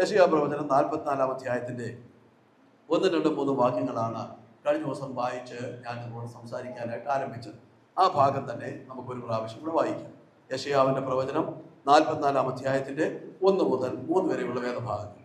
യെശയ്യാ പ്രവചനം 44-ാം അധ്യായത്തിൻ്റെ 1, 2, 3 വാക്യങ്ങളാണ് കഴിഞ്ഞ ദിവസം വായിച്ച് ഞാൻ നിങ്ങളോട് സംസാരിക്കാനായിട്ട് ആരംഭിച്ചത്. ആ ഭാഗം തന്നെ നമുക്കൊരു പ്രാവശ്യം കൂടെ വായിക്കാം. യെശയ്യാവിൻ്റെ പ്രവചനം 44-ാം അധ്യായത്തിൻ്റെ 1 മുതൽ 3 വരെയുള്ള വേദഭാഗങ്ങൾ.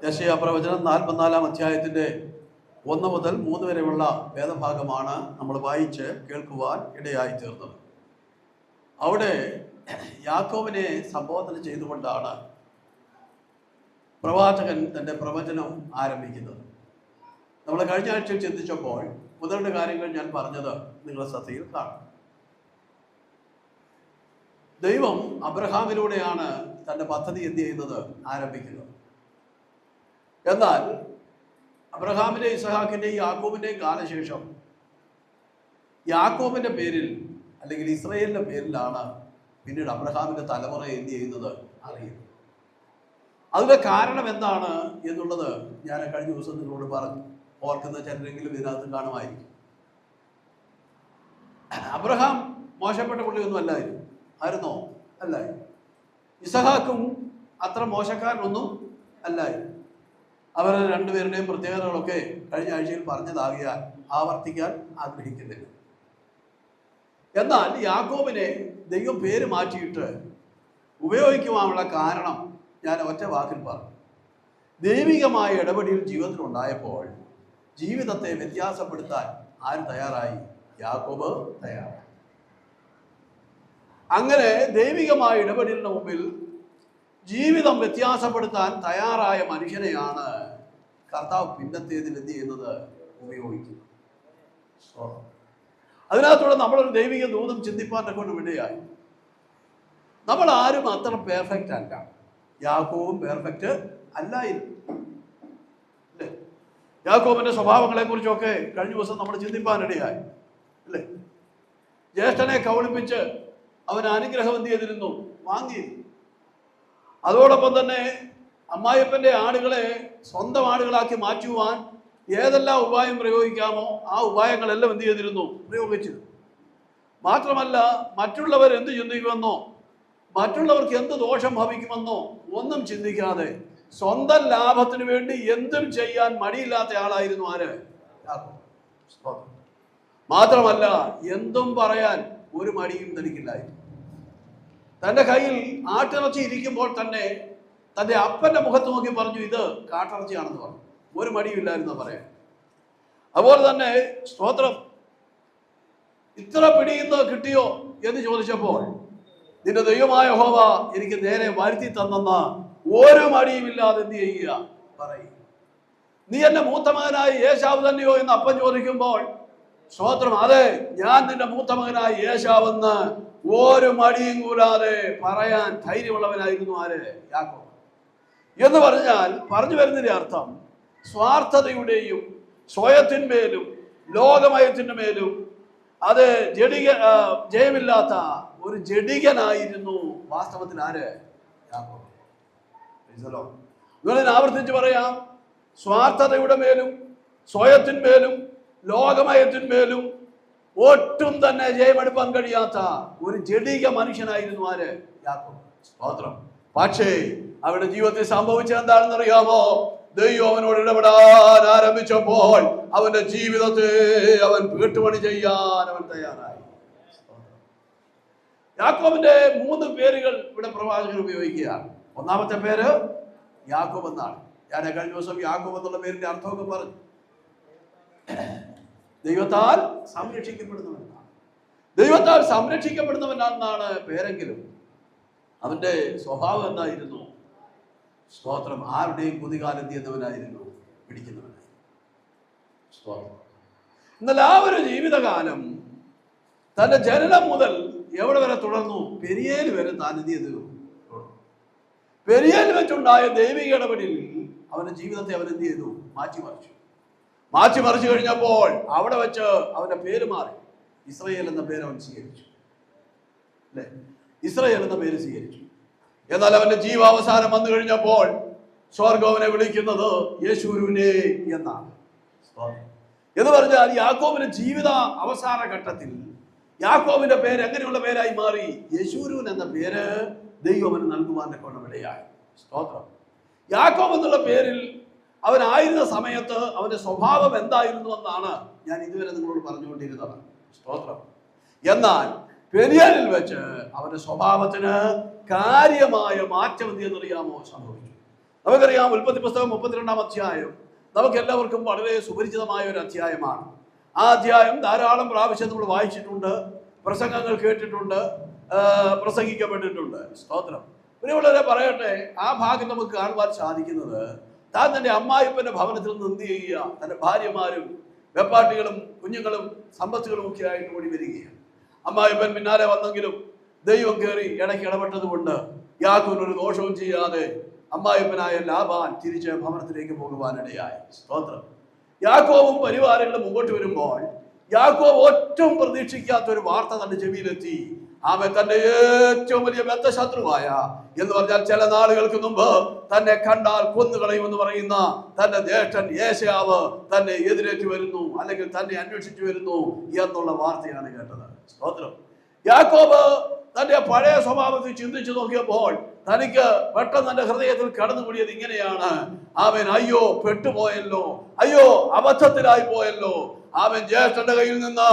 യെശയ്യാ പ്രവചനം 44-ാം അധ്യായത്തിൻ്റെ 1 മുതൽ 3 വരെയുള്ള വേദഭാഗമാണ് നമ്മൾ വായിച്ച് കേൾക്കുവാൻ ഇടയായി തീർന്നത്. അവിടെ യാക്കോബിനെ സംബോധന ചെയ്തുകൊണ്ടാണ് പ്രവാചകൻ തൻ്റെ പ്രവചനം ആരംഭിക്കുന്നത്. നമ്മൾ കഴിഞ്ഞ ആഴ്ചയിൽ ചിന്തിച്ചപ്പോൾ 1-2 കാര്യങ്ങൾ ഞാൻ പറഞ്ഞത് നിങ്ങളുടെ ശ്രദ്ധയിൽ കാണും. ദൈവം അബ്രഹാമിലൂടെയാണ് തൻ്റെ പദ്ധതി എന്ത് ചെയ്യുന്നത് ആരംഭിക്കുന്നത്. എന്നാൽ അബ്രഹാമിന്റെ, ഇസഹാക്കിന്റെയും യാക്കോബിന്റെയും കാലശേഷം യാക്കോബിന്റെ പേരിൽ അല്ലെങ്കിൽ ഇസ്രായേലിന്റെ പേരിലാണ് പിന്നീട് അബ്രഹാമിന്റെ തലമുറ എന്ത് ചെയ്യുന്നത് അറിയുന്നത്. അതിന്റെ കാരണം എന്താണ് എന്നുള്ളത് ഞാൻ കഴിഞ്ഞ ദിവസം നിങ്ങളോട് പറഞ്ഞു. ഓർക്കുന്ന ചിലരെങ്കിലും ഇതിനകത്ത് കാണുമായിരിക്കും. അബ്രഹാം മോശപ്പെട്ട പുള്ളിയൊന്നും അല്ലായിരുന്നു. ആയിരുന്നോ? അല്ലായിരുന്നു. ഇസഹാക്കും അത്ര മോശക്കാരനൊന്നും അല്ലായിരുന്നു. അവരുടെ രണ്ടുപേരുടെയും പ്രത്യേകതകളൊക്കെ കഴിഞ്ഞ ആഴ്ചയിൽ പറഞ്ഞതാകിയാൽ ആവർത്തിക്കാൻ ആഗ്രഹിക്കുന്നില്ല. എന്നാൽ യാക്കോബിനെ ദൈവം പേര് മാറ്റിയിട്ട് ഉപയോഗിക്കുവാനുള്ള കാരണം ഞാൻ ഒറ്റ വാക്കിൽ പറഞ്ഞു. ദൈവികമായ ഇടപെടൽ ജീവിതത്തിലുണ്ടായപ്പോൾ ജീവിതത്തെ വ്യത്യാസപ്പെടുത്താൻ ആര് തയ്യാറായി? യാക്കോബ് തയ്യാറായി. അങ്ങനെ ദൈവികമായ ഇടപെടലിന് മുമ്പിൽ ജീവിതം വ്യത്യാസപ്പെടുത്താൻ തയ്യാറായ മനുഷ്യനെയാണ് കർത്താവ് പിന്നത്തേതിൽ എന്ത് ചെയ്യുന്നത്? ഉപയോഗിക്കുന്നത്. അതിനകത്തൂടെ നമ്മളൊരു ദൈവിക ദൂതം ചിന്തിപ്പാനെ കൊണ്ട് വിടുകയായി. നമ്മൾ ആരും അത്ര പെർഫെക്റ്റ് അല്ല. യാക്കോബും പെർഫെക്റ്റ് അല്ലായിരുന്നു. അല്ലേ? യാക്കോബിന്റെ സ്വഭാവങ്ങളെ കുറിച്ചൊക്കെ കഴിഞ്ഞ ദിവസം നമ്മൾ ചിന്തിപ്പാനിടയായി. അല്ലേ? ജ്യേഷ്ഠനെ കബളിപ്പിച്ച് അവൻ അനുഗ്രഹം എന്ത് ചെയ്തിരുന്നു? വാങ്ങിയിരുന്നു. അതോടൊപ്പം തന്നെ അമ്മായിയപ്പൻ്റെ ആടുകളെ സ്വന്തം ആടുകളാക്കി മാറ്റുവാൻ ഏതെല്ലാം ഉപായം പ്രയോഗിക്കാമോ ആ ഉപായങ്ങളെല്ലാം എന്ത് ചെയ്തിരുന്നു? പ്രയോഗിച്ചിരുന്നു. മാത്രമല്ല മറ്റുള്ളവർ എന്ത് ചിന്തിക്കുമെന്നോ മറ്റുള്ളവർക്ക് എന്ത് ദോഷം ഭവിക്കുമെന്നോ ഒന്നും ചിന്തിക്കാതെ സ്വന്തം ലാഭത്തിന് വേണ്ടി എന്തും ചെയ്യാൻ മടിയില്ലാത്ത ആളായിരുന്നു ആര്? യാക്കോബ്. മാത്രമല്ല എന്തും പറയാൻ ഒരു മടിയും തനിക്കില്ലായിരുന്നു. തൻ്റെ കയ്യിൽ ആട്ടിറച്ചി ഇരിക്കുമ്പോൾ തന്നെ തൻ്റെ അപ്പൻ്റെ മുഖത്ത് നോക്കി പറഞ്ഞു, ഇത് കാട്ടിറച്ചിയാണെന്ന് പറഞ്ഞു. ഒരു മടിയുമില്ലായിരുന്നു പറയാൻ. അതുപോലെ തന്നെ സ്തോത്രം, ഇത്ര പിടിയുന്ന കിട്ടിയോ എന്ന് ചോദിച്ചപ്പോൾ നിന്റെ ദൈവമായ യഹോവ എനിക്ക് നേരെ വരുത്തി തന്നെന്ന ഒരു മടിയുമില്ലാതെ എന്ത് ചെയ്യുക? പറയും. നീ എന്റെ മൂത്ത മകനായ യേശാവ് തന്നെയോ എന്ന് അപ്പൻ ചോദിക്കുമ്പോൾ സ്തോത്രം, അതെ ഞാൻ നിന്റെ മൂത്ത മകനായ യേശാവെന്ന് ഒരു മടിയും കൂടാതെ പറയാൻ ധൈര്യമുള്ളവനായിരുന്നു ആര്? യാക്കോബ്. എന്ന് പറഞ്ഞാൽ പറഞ്ഞു വരുന്നതിന്റെ അർത്ഥം സ്വാർത്ഥതയുടെയും സ്വയത്തിന്മേലും ലോകമയത്തിൻ്റെ മേലും അത് ജയമില്ലാത്ത ഒരു ജഡികനായിരുന്നു വാസ്തവത്തിൽ ആര്? യാക്കോബ്. നിങ്ങളിത് ആവർത്തിച്ച് പറയാം. സ്വാർത്ഥതയുടെ മേലും സ്വയത്തിന്മേലും ലോകമയത്തിന്മേലും ഒട്ടും തന്നെ ജയമെടുപ്പാൻ കഴിയാത്ത ഒരു ജഡിക മനുഷ്യനായിരുന്നു ആര്? യാക്കോബ്. സ്തോത്രം. പക്ഷേ അവരുടെ ജീവിതത്തിൽ സംഭവിച്ചത് എന്താണെന്ന് അറിയാമോ? ദൈവം അവനോട് ഇടപെടാൻ ആരംഭിച്ചപ്പോൾ അവന്റെ ജീവിതത്തെ അവൻ വീട്ടുപണി ചെയ്യാൻ അവൻ തയ്യാറായി. യാക്കോബിന്റെ 3 പേരുകൾ ഇവിടെ പ്രവാചകൻ ഉപയോഗിക്കുകയാണ്. ഒന്നാമത്തെ പേര് യാക്കോബ് എന്നാണ്. ഞാൻ കഴിഞ്ഞ ദിവസം യാക്കോബ് എന്നുള്ള പേരിന്റെ അർത്ഥമൊക്കെ പറഞ്ഞു. ദൈവത്താൽ സംരക്ഷിക്കപ്പെടുന്നവനാണ്. ദൈവത്താൽ സംരക്ഷിക്കപ്പെടുന്നവനാണെന്നാണ് പേരെങ്കിലും അവന്റെ സ്വഭാവം എന്തായിരുന്നു? സ്തോത്രം, ആരുടെയും കുതികാലം ചെയ്യുന്നവനായിരുന്നു, പിടിക്കുന്നവനായിരുന്നു. സ്തോത്രം. എന്നാൽ ആ ഒരു ജീവിതകാലം തന്റെ ജനനം മുതൽ എവിടെ വരെ തുടർന്നു? പെരിയേൽ വരെ താൻ എന്ത് ചെയ്തു? പെരിയേൽ വെച്ചുണ്ടായ ദൈവിക ഇടപെടലിൽ അവന്റെ ജീവിതത്തെ അവൻ എന്ത് ചെയ്തു? മാറ്റിമറിച്ചു. മാറ്റിമറിച്ചു കഴിഞ്ഞപ്പോൾ അവിടെ വെച്ച് അവന്റെ പേര് മാറി. ഇസ്രായേൽ എന്ന പേര് അവൻ സ്വീകരിച്ചു, അല്ലേ? ഇസ്രായേൽ എന്ന പേര് സ്വീകരിച്ചു. എന്നാൽ അവന്റെ ജീവാവസാനം വന്നു കഴിഞ്ഞപ്പോൾ സ്വർഗ്ഗം അവനെ വിളിക്കുന്നത് യേശുരുവിനെ എന്നാണ്. എന്ന് പറഞ്ഞാൽ യാക്കോബിന്റെ ജീവിത അവസാന ഘട്ടത്തിൽ യാക്കോബിന്റെ പേര് എങ്ങനെയുള്ള പേരായി മാറി? യേശുരുൻ എന്ന പേര് ദൈവം അവന് നൽകുവാൻ കൊണ്ടവിടെയായി. സ്തോത്രം. യാക്കോബ് എന്നുള്ള പേരിൽ അവനായിരുന്ന സമയത്ത് അവന്റെ സ്വഭാവം എന്തായിരുന്നു എന്നാണ് ഞാൻ ഇതുവരെ നിങ്ങളോട് പറഞ്ഞുകൊണ്ടിരുന്നത്. സ്തോത്രം. എന്നാൽ പെരിയാനിൽ വെച്ച് അവന്റെ സ്വഭാവത്തിന് കാര്യമായ മാറ്റം എന്തെന്നറിയാമോ സംഭവിച്ചു? നമുക്കറിയാം, ഉൽപ്പത്തി പുസ്തകം 32-ാം അധ്യായം നമുക്ക് എല്ലാവർക്കും വളരെ സുപരിചിതമായ ഒരു അധ്യായമാണ്. ആ അധ്യായം ധാരാളം പ്രാവശ്യം നമ്മൾ വായിച്ചിട്ടുണ്ട്, പ്രസംഗങ്ങൾ കേട്ടിട്ടുണ്ട്, പ്രസംഗിക്കപ്പെട്ടിട്ടുണ്ട്. സ്തോത്രം. പ്രിയമുള്ളവരെ പറയട്ടെ, ആ ഭാഗം നമുക്ക് കാണുവാൻ സാധിക്കുന്നത് താൻ തന്റെ അമ്മായിപ്പന്റെ ഭവനത്തിൽ നിന്ന് എന്ത് ചെയ്യുക? തന്റെ ഭാര്യമാരും വെപ്പാട്ടികളും കുഞ്ഞുങ്ങളും സമ്പത്തുകളും ഒക്കെ ആയിട്ട് ഓടി വരികയാണ്. അമ്മായിപ്പൻ പിന്നാലെ വന്നെങ്കിലും ദൈവം കയറി ഇടയ്ക്ക് ഇടപെട്ടത് കൊണ്ട് യാക്കോബിന് ഒരു ദോഷവും ചെയ്യാതെ അമ്മായിപ്പനായ ലാബാൻ തിരിച്ച് ഭവനത്തിലേക്ക് പോകുവാനിടയായി. സ്തോത്രം. യാക്കോബും പരിവാരങ്ങളും മുമ്പോട്ട് വരുമ്പോൾ യാക്കോബ് ഒട്ടും പ്രതീക്ഷിക്കാത്ത ഒരു വാർത്ത തന്റെ ചെവിയിലെത്തി. അവൻ തന്റെ ഏറ്റവും വലിയ ബദ്ധശത്രുവായ, എന്ന് പറഞ്ഞാൽ ചില നാളുകൾക്ക് മുമ്പ് തന്നെ കണ്ടാൽ കൊന്നുകളയുമെന്ന് പറയുന്ന തന്റെ ജ്യേഷ്ഠൻ ഏശാവ് തന്നെ എതിരേറ്റ് വരുന്നു, അല്ലെങ്കിൽ തന്നെ അന്വേഷിച്ചു വരുന്നു എന്നുള്ള വാർത്തയാണ് കേട്ടത്. സ്തോത്രം. യാക്കോബ് തന്റെ പഴയ സ്വഭാവത്തിൽ ചിന്തിച്ചു നോക്കിയപ്പോൾ തനിക്ക് പെട്ടെന്ന് തന്റെ ഹൃദയത്തിൽ കടന്നുകൂടിയത് ഇങ്ങനെയാണ്: അവൻ അയ്യോ പെട്ടുപോയല്ലോ, അയ്യോ അബദ്ധത്തിലായി പോയല്ലോ, അവൻ ജ്യേഷ്ഠന്റെ കയ്യിൽ നിന്ന്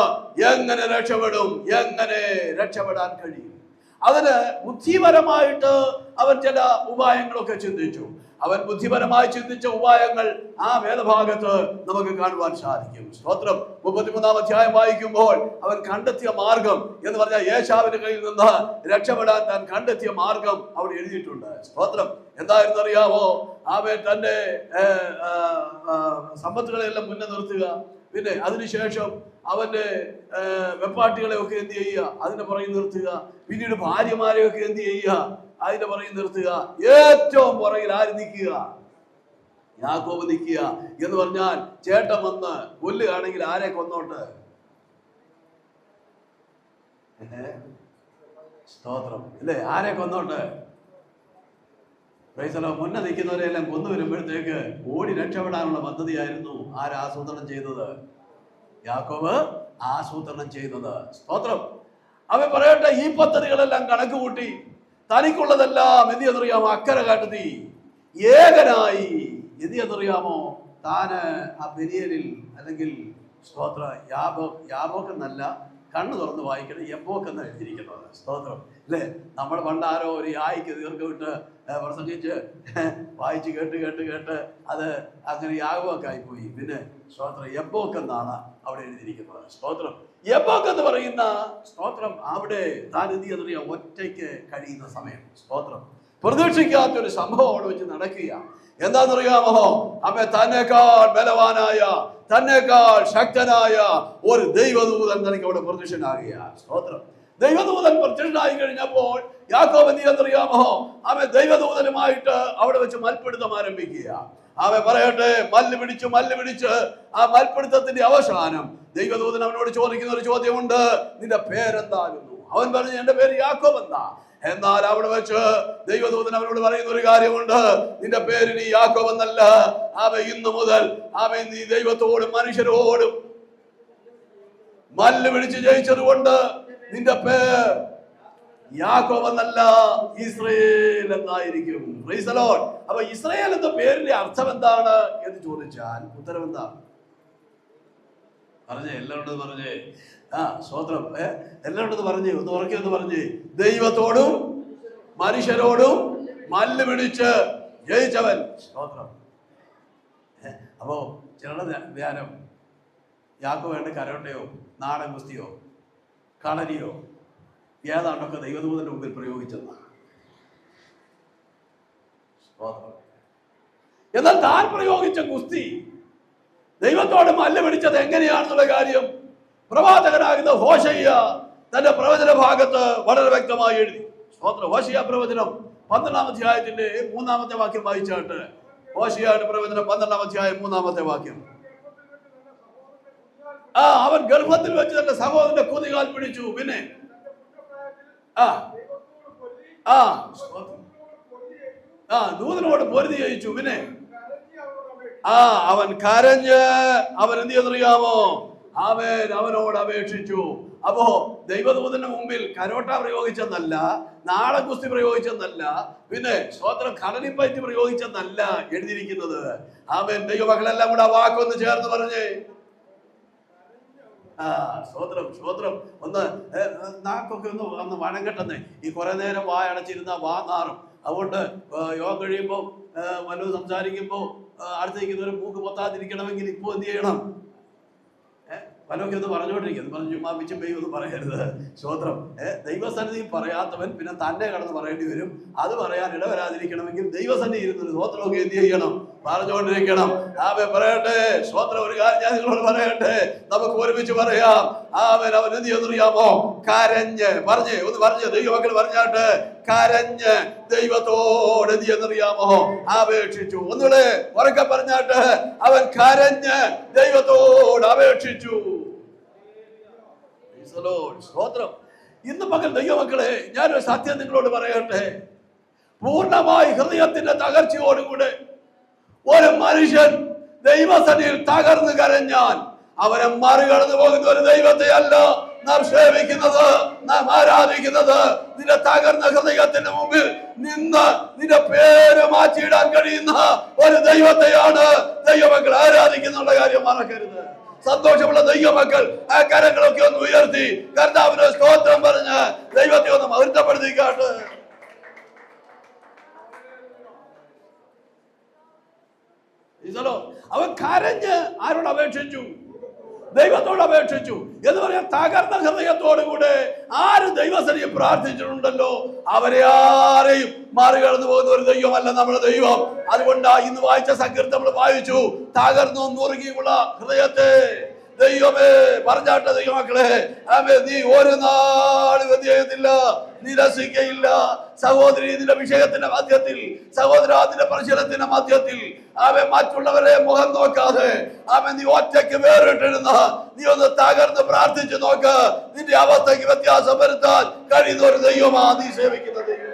എങ്ങനെ രക്ഷപ്പെടും, എങ്ങനെ രക്ഷപ്പെടാൻ കഴിയും? അതിന് ബുദ്ധിപരമായിട്ട് അവൻ ചില ഉപായങ്ങളൊക്കെ ചിന്തിച്ചു. അവൻ ബുദ്ധിപരമായി ചിന്തിച്ച ഉപായങ്ങൾ ആ വേദഭാഗത്ത് നമുക്ക് കാണുവാൻ സാധിക്കും. സ്തോത്രം. 33-ാം അധ്യായം വായിക്കുമ്പോൾ അവൻ കണ്ടെത്തിയ മാർഗം എന്ന് പറഞ്ഞാൽ ഏശാവിന്റെ കയ്യിൽ നിന്ന് രക്ഷപ്പെടാൻ താൻ കണ്ടെത്തിയ മാർഗം അവിടെ എഴുതിയിട്ടുണ്ട്. സ്തോത്രം. എന്തായിരുന്നു അറിയാമോ? അവൻ തന്റെ സമ്പത്തുകളെല്ലാം മുന്നേ നിർത്തുക, പിന്നെ അതിനുശേഷം അവന്റെ വെപ്പാട്ടികളെ ഒക്കെ എന്ത് ചെയ്യുക? അതിന്റെ പുറകെ നിർത്തുക. പിന്നീട് ഭാര്യമാരെയൊക്കെ എന്ത് ചെയ്യുക? അതിന്റെ പുറകെ നിർത്തുക. ഏറ്റവും പുറകിൽ ആര് നിൽക്കുക? യാക്കോബ് നിൽക്കുക. എന്ന് പറഞ്ഞാൽ ചേട്ടൻ വന്ന് കൊല്ലുകയാണെങ്കിൽ ആരെ കൊന്നോട്ട്? സ്തോത്രം. അല്ലേ? ആരെ കൊന്നോട്ട്? മുന്നേ നിൽക്കുന്നവരെല്ലാം കൊന്നു വരുമ്പോഴത്തേക്ക് ഓടി രക്ഷപ്പെടാനുള്ള പദ്ധതിയായിരുന്നു ആരാസൂത്രണം ചെയ്തത്? യാക്കോബ് ആസൂത്രണം ചെയ്തത്. സ്തോത്രം. അവൻ പറയട്ടെ, ഈ പദ്ധതികളെല്ലാം കണക്ക് കൂട്ടി തനിക്കുള്ളതെല്ലാം എന്ത് എന്നറിയാമോ? അക്കരെ കാട്ടുതി ഏകനായി എന്ത് എന്നറിയാമോ? താന് ആ പെരിയലിൽ, അല്ലെങ്കിൽ സ്തോത്ര യാബോക്ക് എന്നല്ല, കണ്ണു തുറന്ന് വായിക്കണം, എപ്പോക്ക് എന്ന് എഴുതിയിരിക്കുന്നത്. സ്തോത്രം. അല്ലേ? നമ്മൾ പണ്ടാരോ ഒരു യായിക്ക് ദീർഘമിട്ട് പ്രസംഗിച്ച് വായിച്ച് കേട്ട് അത് അങ്ങനെ യാഗമൊക്കെ ആയിപ്പോയി. പിന്നെ സ്തോത്രം എപ്പോക്ക് എന്നാണ് അവിടെ എഴുതിയിരിക്കുന്നത്. സ്തോത്രം. എപ്പോക്ക് എന്ന് പറയുന്ന സ്തോത്രം അവിടെ താൻ എന്ത് എന്നറിയാം? ഒറ്റയ്ക്ക് കഴിയുന്ന സമയം. സ്തോത്രം. പ്രതീക്ഷിക്കാത്തൊരു സംഭവം അവിടെ വെച്ച് നടക്കുക. എന്താണെന്നറിയാമോ? അവൻ തന്നെക്കാൾ ബലവാനായ, തന്നെക്കാൾ ശക്തനായ ഒരു ദൈവദൂതൻ തനിക്ക് അവിടെ പ്രത്യക്ഷനാകുക. സ്തോത്രം. ദൈവദൂതൻ പ്രത്യക്ഷനായി കഴിഞ്ഞപ്പോൾ യാക്കോബ് എന്ത് എന്നറിയാമോ? അവൻ ദൈവദൂതനുമായിട്ട് അവിടെ വെച്ച് മൽപ്പിടുത്തം ആരംഭിക്കുക. അവൻ പറയട്ടെ, മല്ല് പിടിച്ച് ആ മൽപ്പിടുത്തത്തിന്റെ അവസാനം ദൈവദൂതൻ അവനോട് ചോദിക്കുന്ന ഒരു ചോദ്യമുണ്ട്: നിന്റെ പേരെന്താകുന്നു? അവൻ പറഞ്ഞു, എന്റെ പേര് യാക്കോബ് എന്നാ. എന്നാൽ അവിടെ വെച്ച് ദൈവദൂതൻ അവനോട് പറയുന്ന ഒരു കാര്യമുണ്ട്: നിന്റെ പേര് നീ യാക്കോബ് എന്നല്ല, അവൻ ഇന്നു മുതൽ അവൻ നീ ദൈവത്തോടും മനുഷ്യരോടും മല്ല് പിടിച്ച് ജയിച്ചത് കൊണ്ട് നിന്റെ പേർ യാക്കോബ് എന്നല്ല, ഇസ്രായേൽ എന്നായിരിക്കും. Praise the Lord. അപ്പൊ ഇസ്രായേൽ എന്ന പേരിന്റെ അർത്ഥം എന്താണ് എന്ന് ചോദിച്ചാൽ ഉത്തരം എന്താണ്? പറഞ്ഞേ, എല്ലാവരോടും പറഞ്ഞേ. സ്തോത്രം. എല്ലാവരോടും പറഞ്ഞേ, ഒന്ന് ഉറക്കെ പറഞ്ഞേ: ദൈവത്തോടും മനുഷ്യരോടും മല്ല് പിടിച്ച് ജയിച്ചവൻ. സ്തോത്രം. അപ്പോ ചിലരുടെ ധ്യാനം യാക്കോബ് കരോട്ടയോ നാടൻ കുസ്തിയോ കളരിയോ ഏതാണ്ടൊക്കെ ദൈവദൂതന്റെ മുമ്പിൽ പ്രയോഗിച്ചെന്നാണ്. എന്നാൽ താൻ പ്രയോഗിച്ച കുസ്തി ദൈവത്തോട് മല്ല് പിടിച്ചത് എങ്ങനെയാണെന്നുള്ള കാര്യം പ്രവാചകനാകുന്ന ഹോശയ്യ തന്റെ പ്രവചന ഭാഗത്ത് വളരെ വ്യക്തമായി എഴുതി. സ്തോത്രം. ഹോശയ്യ പ്രവചനം 12-ാം അധ്യായത്തിന്റെ 3-ാമത്തെ വാക്യം വായിച്ചാട്ട്. ഹോശയ്യയുടെ പ്രവചനം 12-ാം അധ്യായം 3-ാമത്തെ വാക്യം. അവൻ ഗർഭത്തിൽ വെച്ച് തന്റെ സഹോദരന്റെ കുതികാൽ പിടിച്ചു. പിന്നെ ദൂതനോട് പൊരുതി ജയിച്ചു. പിന്നെ അവൻ കരഞ്ഞ് അവൻ എന്ത് ചെയ്തറിയാമോ? അവനോട് അപേക്ഷിച്ചു. അപ്പോ ദൈവദൂതന്റെ മുമ്പിൽ കരോട്ട പ്രയോഗിച്ചെന്നല്ല, നാളെ കുസ്തി പ്രയോഗിച്ചെന്നല്ല, പിന്നെ സ്വോത്രം കളനിപ്പയറ്റ് പ്രയോഗിച്ചെന്നല്ല എഴുതിയിരിക്കുന്നത്. ദൈവമക്കളെല്ലാം കൂടെ ആ വാക്കൊന്ന് ചേർന്ന് പറഞ്ഞേ. സ്വോത്രം ഒന്ന് നാക്കൊക്കെ ഒന്ന് വഴങ്ങട്ടെന്നേ. ഈ കുറെ നേരം വായടച്ചിരുന്ന നാറും. അതുകൊണ്ട് യോഗം കഴിയുമ്പോൾ വല്ലതും സംസാരിക്കുമ്പോൾ അടുത്തേക്കുന്നവർ മൂക്ക് പൊത്താതിരിക്കണമെങ്കിൽ ഇപ്പോൾ എന്ത് ചെയ്യണം? പലൊക്കെ ഒന്ന് പറഞ്ഞുകൊണ്ടിരിക്കുന്നത് പറഞ്ഞു ചുമ്മാ മിച്ചം പെയ്യും ഒന്നും പറയരുത്. സ്വോത്രം ദൈവസന്നിധിയിൽ പറയാത്തവൻ പിന്നെ തന്നെ കടന്ന് പറയേണ്ടി വരും. അത് പറയാൻ ഇടവരാതിരിക്കണമെങ്കിൽ ദൈവസന്നിധി ഇരുന്നൊരു സ്വോത്രമൊക്കെ എന്ത് ചെയ്യണം? പറഞ്ഞുകൊണ്ടിരിക്കണം. പറയട്ടെ. സ്വോത്രം ഒരു കാര്യം ഞാൻ നിങ്ങളോട് പറയട്ടെ, നമുക്ക് ഒരുമിച്ച് പറയാം. അവൻ എന്ത് ചെയ്യുന്നറിയാമോ? കരഞ്ഞ് ഒന്ന് പറഞ്ഞ് ദൈവമക്കൾ പറഞ്ഞാട്ട് കരഞ്ഞ് ദൈവത്തോട് എന്ത് ചെയ്യുന്നറിയാമോ? അപേക്ഷിച്ചു. ഒന്നുകൂടെ ഉറക്കെ പറഞ്ഞാട്ട് അവൻ കരഞ്ഞ് ദൈവത്തോട് അപേക്ഷിച്ചു. സ്തോത്രം. ഇന്ന് പകൽ ദൈവമക്കളെ ഞാനൊരു സത്യം നിങ്ങളോട് പറയട്ടെ. പൂർണ്ണമായി ഹൃദയത്തിന്റെ തകർച്ചയോടുകൂടെ ഒരു മനുഷ്യൻ ദൈവസന്നിധിയിൽ തകർന്നു കരഞ്ഞാൽ അവനെ മറികടന്നു പോകുന്ന ഒരു ദൈവത്തെ അല്ല നാം സേവിക്കുന്നത്, നാം ആരാധിക്കുന്നത്. നിന്റെ തകർന്ന ഹൃദയത്തിന്റെ മുമ്പിൽ നിന്ന് നിന്റെ പേര് മാറ്റിയിടാൻ കഴിയുന്ന ഒരു ദൈവത്തെയാണ് ദൈവമക്കൾ ആരാധിക്കുന്നുള്ള കാര്യം മറക്കരുത്. സന്തോഷമുള്ള ദൈവമക്കൾ ആ കരങ്ങളൊക്കെ ഒന്ന് ഉയർത്തി കർത്താവിന് സ്തോത്രം പറഞ്ഞ് ദൈവത്തെ ഒന്ന് മഹത്വപ്പെടുത്തിക്കാട്ട്. അവൻ കരഞ്ഞ് ആരോട് അപേക്ഷിച്ചു? ദൈവത്തോട് അപേക്ഷിച്ചു. എന്ന് പറയാൻ തകർന്ന ഹൃദയത്തോടുകൂടെ ആര് ദൈവസന്നിധിയിൽ പ്രാർത്ഥിച്ചിട്ടുണ്ടല്ലോ അവരെ ആരെയും മറികടന്നു പോകുന്ന ഒരു ദൈവമല്ല നമ്മുടെ ദൈവം. അതുകൊണ്ടാ ഇന്ന് വായിച്ച സങ്കീർത്തനം നമ്മൾ വായിച്ചു. തകർന്നു നുറുകിയുള്ള ഹൃദയത്തെ ദൈവമേ പറഞ്ഞാട്ടെ ദൈവമക്കളെ, നീ ഒരു നാൾ വ്യതിയത്തില്ല, നിരസിക്കയില്ല. സഹോദരി നിന്റെ വിഷയത്തിന്റെ മധ്യത്തിൽ, സഹോദരാതിന്റെ പരിശീലനത്തിന്റെ മധ്യത്തിൽ മറ്റുള്ളവരെ മുഖം നോക്കാതെ നീ ഒറ്റയ്ക്ക് വേറിട്ടിരുന്ന നീ ഒന്ന് തകർന്ന് പ്രാർത്ഥിച്ചു നോക്ക്. നിന്റെ അവസ്ഥയ്ക്ക് വ്യത്യാസം വരുത്താൻ കഴിയുന്ന ഒരു ദൈവമാ നീ സേവിക്കുന്ന ദൈവം.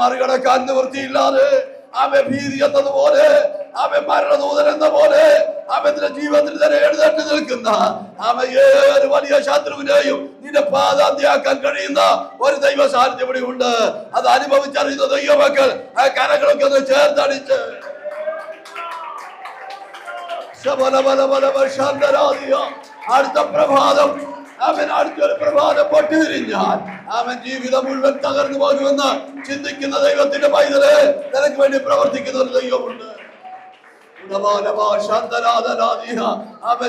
മറികടക്കാൻ നിവൃത്തിയില്ലാതെ ഭീതി എന്നതുപോലെ മരണദൂതൻ എന്ന പോലെ അവന്റെ ജീവിതത്തിൽ തന്നെ എഴുന്നേറ്റ് നിൽക്കുന്ന ഏത് വലിയ ശത്രുവിനെയും നിന്റെ പാദാന്തിയാക്കാൻ കഴിയുന്ന ഒരു ദൈവ സാന്നിധ്യം ഇവിടെ ഉണ്ട്. അത് അനുഭവിച്ചറിയുന്ന ദൈവമക്കൾ ആ കരങ്ങളൊക്കെ ഒന്ന് ചേർത്തടിച്ച് അടുത്ത പ്രഭാതം അടുത്തൊരു പ്രഭാതം പൊട്ടിതിരിഞ്ഞാൽ ജീവിതം മുഴുവൻ തകർന്നു പോകുമെന്ന് ചിന്തിക്കുന്ന ദൈവത്തിന്റെ പൈതലെ നിനക്ക് വേണ്ടി പ്രവർത്തിക്കുന്ന ഒരു ദൈവമുണ്ട്.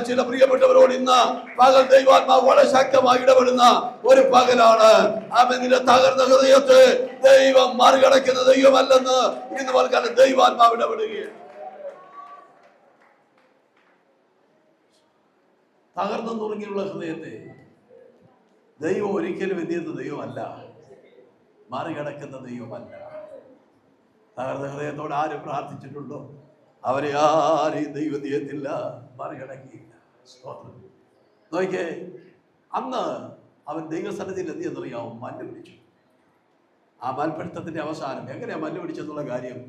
ചില പ്രിയപ്പെട്ടവരോട് ഇന്ന് പകൽ ദൈവാത്മാവ് വളരെ ശക്തമായി ഇടപെടുന്ന ഒരു പകലാണ്. നിന്റെ തകർന്ന ഹൃദയത്തെ ദൈവം മറികടക്കുന്ന ദൈവമല്ലെന്ന് ഇന്ന് പകൽ ദൈവാത്മാവ് ഇടപെടുകയാണ്. തകർന്നു നുറുങ്ങിയുള്ള ഹൃദയത്തെ ദൈവം ഒരിക്കലും എന്ത് ചെയ്യുന്ന ദൈവമല്ല, മറികടക്കുന്ന ദൈവമല്ല. തകർന്ന ഹൃദയത്തോട് ആര് പ്രാർത്ഥിച്ചിട്ടുണ്ടോ അവരെ ആരെയും ദൈവം ചെയ്യത്തില്ല, മറികടക്കിയില്ല. നോക്കിയേ, അന്ന് അവൻ ദൈവസന്നിധിയിൽ എന്ത് ചെയ്യുന്നറിയാമോ? മല്ല് പിടിച്ചു. ആ മൽപിടുത്തത്തിന്റെ അവസാനം എങ്ങനെയാ മല്ല് പിടിച്ചെന്നുള്ള കാര്യം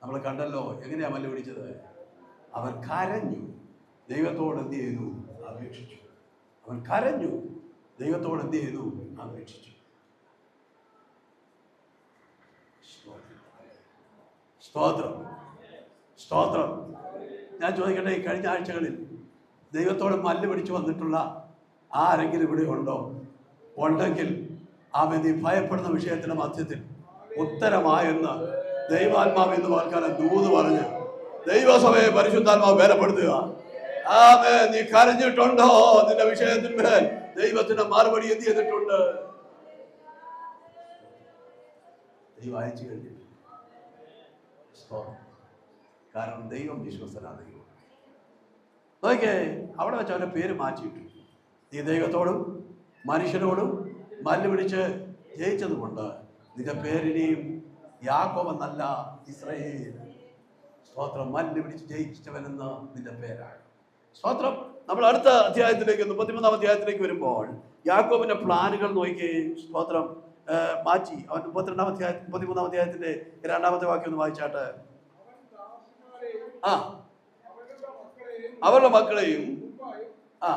നമ്മൾ കണ്ടല്ലോ. എങ്ങനെയാ മല്ല് പിടിച്ചത്? അവൻ കരഞ്ഞു, ദൈവത്തോട് എന്ത് ചെയ്തു? അപേക്ഷിച്ചു. അവൻ കരഞ്ഞു, ദൈവത്തോട് എന്ത് ചെയ്തു? അപേക്ഷിച്ചു. സ്തോത്രം, സ്തോത്രം. ഞാൻ ചോദിക്കട്ടെ, ഈ കഴിഞ്ഞ ആഴ്ചകളിൽ ദൈവത്തോട് മല്ല് പിടിച്ചു വന്നിട്ടുള്ള ആരെങ്കിലും ഇവിടെ ഉണ്ടോ? ഉണ്ടെങ്കിൽ നീ ഭയപ്പെടുന്ന വിഷയത്തിന്റെ മധ്യത്തിൽ ഉത്തരമായെന്ന് ദൈവാത്മാവ് എന്ന് വാൽക്കാലം ദൂത് പറഞ്ഞ് ദൈവസഭയെ പരിശുദ്ധാത്മാവ് ബലപ്പെടുത്തുക. നീ കരഞ്ഞിട്ടുണ്ടോ? നിന്റെ വിഷയത്തിന്മേൽ ദൈവത്തിന്റെ മറുപടി എന്ത് ചെയ്തിട്ടുണ്ട്? ദൈവം അയച്ചു കഴിഞ്ഞു. കാരണം ദൈവം വിശ്വസ്തനാണ്. ദൈവം നോക്കേ, അവിടെ വെച്ച് അവന്റെ പേര് മാറ്റിയിട്ടു. നീ ദൈവത്തോടും മനുഷ്യരോടും മല്ല് പിടിച്ച് ജയിച്ചതുകൊണ്ട് നിന്റെ പേരിനെയും യാക്കോബ് എന്നല്ല ഇസ്രായേൽ. സ്തോത്രം. മല്ല് പിടിച്ച് ജയിച്ചവനെന്ന് നിന്റെ പേരാണ്. സ്തോത്രം. നമ്മൾ അടുത്ത അധ്യായത്തിലേക്ക് 33-ാം അധ്യായത്തിലേക്ക് വരുമ്പോൾ യാക്കോബിന്റെ പ്ലാനുകൾ നോക്കുകയും സ്തോത്രം മാറ്റി. അവൻ 33-ാം അധ്യായത്തിന്റെ 2-ാമത്തെ വാക്യം ഒന്ന് വായിച്ചാട്ട്. ആ, അവരുടെ മക്കളെയും ആ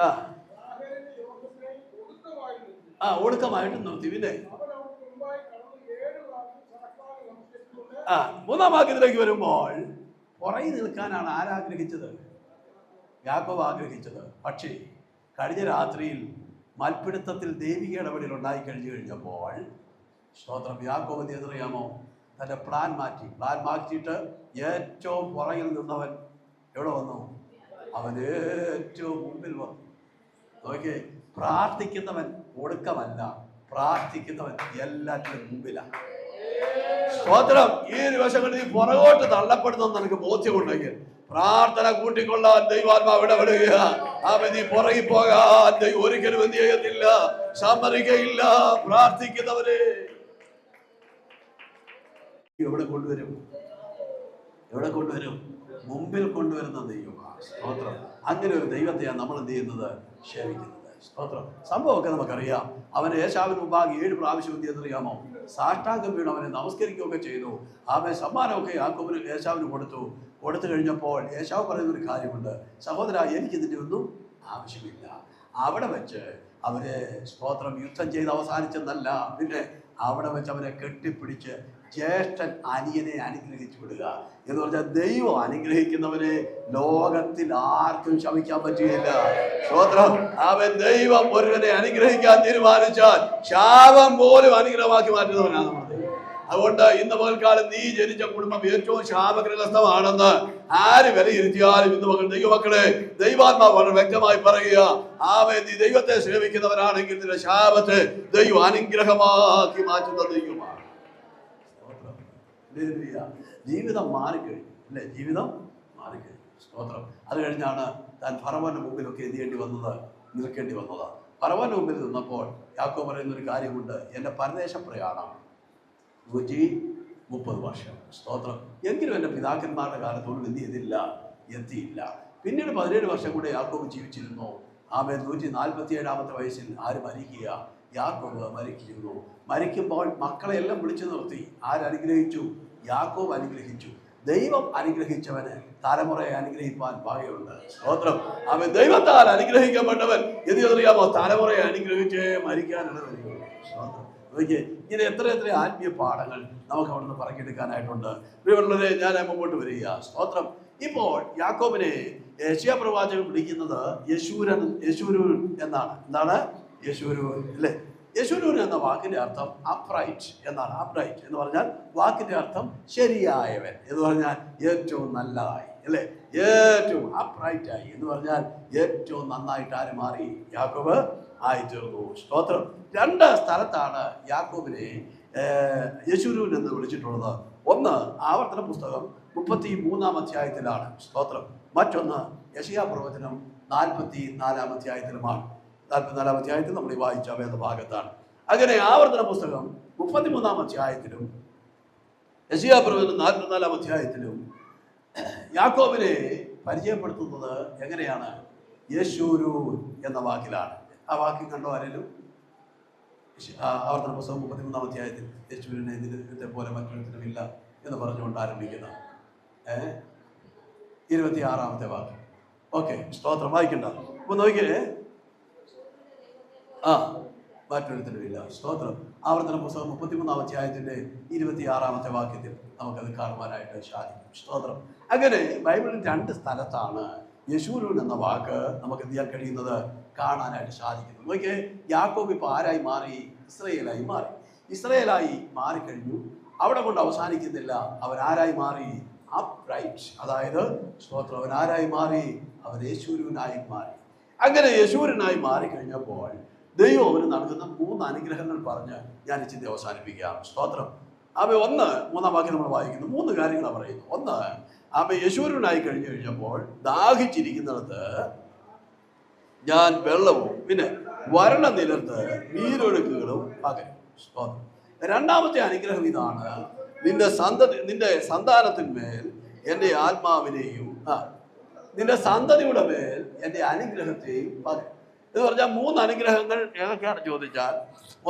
ആ ആ ഒടുക്കമായിട്ട് നിർത്തി. പിന്നെ 3-ാം വാക്യത്തിലേക്ക് വരുമ്പോൾ പുറകെ നിൽക്കാനാണ് ആരാഗ്രഹിച്ചത്? യാക്കോബ് ആഗ്രഹിച്ചത്. പക്ഷേ കഴിഞ്ഞ രാത്രിയിൽ മൽപ്പിടുത്തത്തിൽ ദൈവിക ഇടപെടൽ ഉണ്ടായി കഴിഞ്ഞപ്പോൾ സ്തോത്രം യാക്കോബ് എന്തറിയാമോ? തൻ്റെ പ്ലാൻ മാറ്റിയിട്ട് ഏറ്റവും പുറകിൽ നിന്നവൻ എവിടെ വന്നു? അവൻ ഏറ്റവും മുമ്പിൽ വന്നു. നോക്കിയേ, പ്രാർത്ഥിക്കുന്നവൻ ഒടുക്കമല്ല, പ്രാർത്ഥിക്കുന്നവൻ എല്ലാറ്റിനും മുമ്പിലാണ്. സ്തോത്രം. ഈ ഒരു വശങ്ങളിൽ നീ പുറകോട്ട് തള്ളപ്പെടുന്ന നിനക്ക് ബോധ്യമുണ്ടെങ്കിൽ പ്രാർത്ഥന കൂട്ടിക്കൊള്ളാൻ ദൈവാത്മാവ് ഇടപെടുക. നീ പുറകെ പോകാൻ ദൈവം ഒരിക്കലും എന്ത് ചെയ്യത്തില്ല, സമ്മതിക്കയില്ല. പ്രാർത്ഥിക്കുന്നവരെ എവിടെ കൊണ്ടുവരും? മുമ്പിൽ കൊണ്ടുവരുന്ന ദൈവമാണ്. സ്തോത്രം. അങ്ങനെ ഒരു ദൈവത്തെയാണ് നമ്മൾ എന്ത് ചെയ്യുന്നത്? സേവിക്കുന്നത്. സ്തോത്രം. സംഭവമൊക്കെ നമുക്കറിയാം. അവൻ ഏശാവിന് മുമ്പാകെ 7 പ്രാവശ്യം എന്ത് ചെയ്തറിയാമോ? സാഷ്ടാംഗം വീണ് അവനെ നമസ്കരിക്കുകയൊക്കെ ചെയ്തു. അവൻ സമ്മാനമൊക്കെ യാക്കോബിന് ഏശാവിന് കൊടുത്തു കഴിഞ്ഞപ്പോൾ ഏശാവ് പറയുന്നൊരു കാര്യമുണ്ട്, സഹോദര, എനിക്കിതിൻ്റെ ഒന്നും ആവശ്യമില്ല. അവിടെ വെച്ച് അവരെ സ്തോത്രം യുദ്ധം ചെയ്ത് അവസാനിച്ചെന്നല്ല, പിന്നെ അവിടെ വെച്ച് അവരെ കെട്ടിപ്പിടിച്ച് ജ്യേഷ്ഠൻ അനിയനെ അനുഗ്രഹിച്ചു വിടുക എന്ന് പറഞ്ഞാൽ ദൈവം അനുഗ്രഹിക്കുന്നവരെ ലോകത്തിൽ ആർക്കും ശമിക്കാൻ പറ്റുകയില്ല. സ്തോത്രം. അവൻ ദൈവം ഒരുവനെ അനുഗ്രഹിക്കാൻ തീരുമാനിച്ചാൽ ശാപം പോലും അനുഗ്രഹമാക്കി മാറ്റുന്നവനാണ് നമ്മൾ. അതുകൊണ്ട് ഇന്ന് പകൽക്കാലം നീ ജനിച്ച കുടുംബം ഏറ്റവും ശാപഗ്രഹസ്ഥമാണെന്ന് ആര് വിലയിരുത്തിയാലും ഇന്ന് പകൽ ദൈവമക്കളെ ദൈവാത്മാവ് വളരെ വ്യക്തമായി പറയുക. നീ ദൈവത്തെ സേവിക്കുന്നവരാണെങ്കിൽ നിന്റെ ശാപത്തെ ദൈവം അനുഗ്രഹമാക്കി മാറ്റുന്ന ദൈവമാണ്. ജീവിതം മാറിക്കഴിഞ്ഞു അല്ലേ? ജീവിതം മാറിക്കഴിഞ്ഞു. സ്തോത്രം. അത് കഴിഞ്ഞാണ് താൻ ഫറവോന്റെ മുമ്പിലൊക്കെ നിൽക്കേണ്ടി വന്നത്. ഫറവോന്റെ മുമ്പിൽ നിന്നപ്പോൾ യാക്കോബ് പറയുന്നൊരു കാര്യമുണ്ട്, എൻ്റെ പരദേശ പ്രയാണം 130 വർഷം. സ്തോത്രം. എങ്കിലും എൻ്റെ പിതാക്കന്മാരുടെ കാലത്തോട് എത്തിയില്ല. പിന്നീട് 17 വർഷം കൂടെ യാക്കോബ് ജീവിച്ചിരുന്നു. 147-ാമത്തെ വയസ്സിൽ ആര് മരിക്കുക? യാക്കോബ് മരിക്കുന്നു. മരിക്കുമ്പോൾ മക്കളെ എല്ലാം വിളിച്ചു നിർത്തി. ആരനുഗ്രഹിച്ചു? യാക്കോബ് അനുഗ്രഹിച്ചു. ദൈവം അനുഗ്രഹിച്ചവന് തലമുറയെ അനുഗ്രഹിക്കാൻ ഭാഗ്യമുണ്ട്. സ്തോത്രം. അവൻ ദൈവത്താൽ അനുഗ്രഹിക്കപ്പെട്ടവൻ എന്തിനറിയാമോ? തലമുറയെ അനുഗ്രഹിച്ച് മരിക്കാനുള്ള വരികയുള്ളൂ. സ്തോത്രം. ഇങ്ങനെ എത്ര ആത്മീയ പാഠങ്ങൾ നമുക്ക് അവിടുന്ന് പറക്കിയെടുക്കാനായിട്ടുണ്ട്. പ്രിയമുള്ളവരെ, ഞാൻ മുമ്പോട്ട് വരിക. സ്തോത്രം. ഇപ്പോൾ യാക്കോബിനെ യെശയ്യാ പ്രവാചകൻ വിളിക്കുന്നത് യെശൂരൂൻ എന്നാണ്. എന്താണ്? യെശൂരൂൻ അല്ലേ? യെശൂരൂൻ എന്ന വാക്കിന്റെ അർത്ഥം അപ്രൈറ്റ് എന്നാണ്. അപ്രൈറ്റ് എന്ന് പറഞ്ഞാൽ വാക്കിന്റെ അർത്ഥം ശരിയായവൻ എന്ന് പറഞ്ഞാൽ ഏറ്റവും നല്ലതായി അല്ലേ? ഏറ്റവും അപ്രൈറ്റ് ആയി എന്ന് പറഞ്ഞാൽ ഏറ്റവും നന്നായിട്ട് ആര് മാറി? യാക്കോബ് ആയിത്തീർന്നു. സ്തോത്രം. 2 സ്ഥലത്താണ് യാക്കോബിനെ യെശൂരൂൻ എന്ന് വിളിച്ചിട്ടുള്ളത്. ഒന്ന് ആവർത്തന പുസ്തകം 33-ാം അധ്യായത്തിലാണ്. സ്തോത്രം. മറ്റൊന്ന് യെശയ്യാ പ്രവചനം 44-ാം അധ്യായത്തിലുമാണ്. 44-ാം അധ്യായത്തിൽ നമ്മൾ ഈ വായിച്ച വേദഭാഗത്താണ്. അങ്ങനെ ആവർത്തന പുസ്തകം 33-ാം അധ്യായത്തിലും യെശയ്യാ പ്രവചനം 44-ാം അധ്യായത്തിലും യാക്കോബിനെ പരിചയപ്പെടുത്തുന്നത് എങ്ങനെയാണ്? യെശൂരൂൻ എന്ന വാക്കിലാണ്. ആ വാക്യം കണ്ടോ ആരെങ്കിലും? ആവർത്തന പുസ്തകം 33-ാം അധ്യായത്തിൽ യെശൂരൂനെ ഇതിനെ പോലെ മറ്റൊരുത്തനുമില്ല എന്ന് പറഞ്ഞുകൊണ്ട് ആരംഭിക്കുന്ന 26-ാമത്തെ വാക്യം. ഓക്കെ, സ്തോത്രം. വായിക്കണ്ട. അപ്പൊ നോക്കിയേ, മറ്റൊരുത്തനുമില്ല. സ്തോത്രം. ആവർത്തന പുസ്തകം 33-ാം അധ്യായത്തിന്റെ 26-ാമത്തെ വാക്യത്തിൽ നമുക്കത് കാണുവാനായിട്ട് സാധിക്കും. സ്തോത്രം. അങ്ങനെ ബൈബിളിൽ 2 സ്ഥലത്താണ് യെശൂരൂൻ എന്ന വാക്ക് നമുക്ക് എന്ത് ചെയ്യാൻ കഴിയുന്നത്? കാണാനായിട്ട് സാധിക്കുന്നു. നോക്കിയേ, യാക്കോബ് ഇപ്പോൾ ആരായി മാറി? ഇസ്രയേലായി മാറിക്കഴിഞ്ഞു. അവിടെ കൊണ്ട് അവസാനിക്കുന്നില്ല. അവൻ ആരായി മാറി? അപ്രൈറ്റ്. അതായത് സ്തോത്രം, അവൻ ആരായി മാറി? അവൻ യെശൂരൂനായി മാറി. അങ്ങനെ യെശൂരൂനായി മാറിക്കഴിഞ്ഞപ്പോൾ ദൈവം അവന് നൽകുന്ന 3 അനുഗ്രഹങ്ങൾ പറഞ്ഞ് ഞാൻ ചിന്ത അവസാനിപ്പിക്കാം. സ്തോത്രം. ഒന്ന് 3-ാം വാക്യം നമ്മൾ വായിക്കുന്നു. 3 കാര്യങ്ങളാണ് പറയുന്നത്. ഒന്ന്, യെശൂരൂനായി കഴിഞ്ഞപ്പോൾ ദാഹിച്ചിരിക്കുന്നിടത്ത് ഞാൻ വെള്ളവും പിന്നെ വരണ്ട നിലത്ത് നീരൊഴുക്കുകളും പകരും. സ്തോത്രം. 2-ാമത്തെ അനുഗ്രഹം ഇതാണ്, നിന്റെ സന്താനത്തിന്മേൽ എൻ്റെ ആത്മാവിനെയും നിന്റെ സന്തതിയുടെ മേൽ എൻ്റെ അനുഗ്രഹത്തെയും പകരും. എന്ന് പറഞ്ഞാൽ 3 അനുഗ്രഹങ്ങൾ ഏതൊക്കെയാണ് ചോദിച്ചാൽ,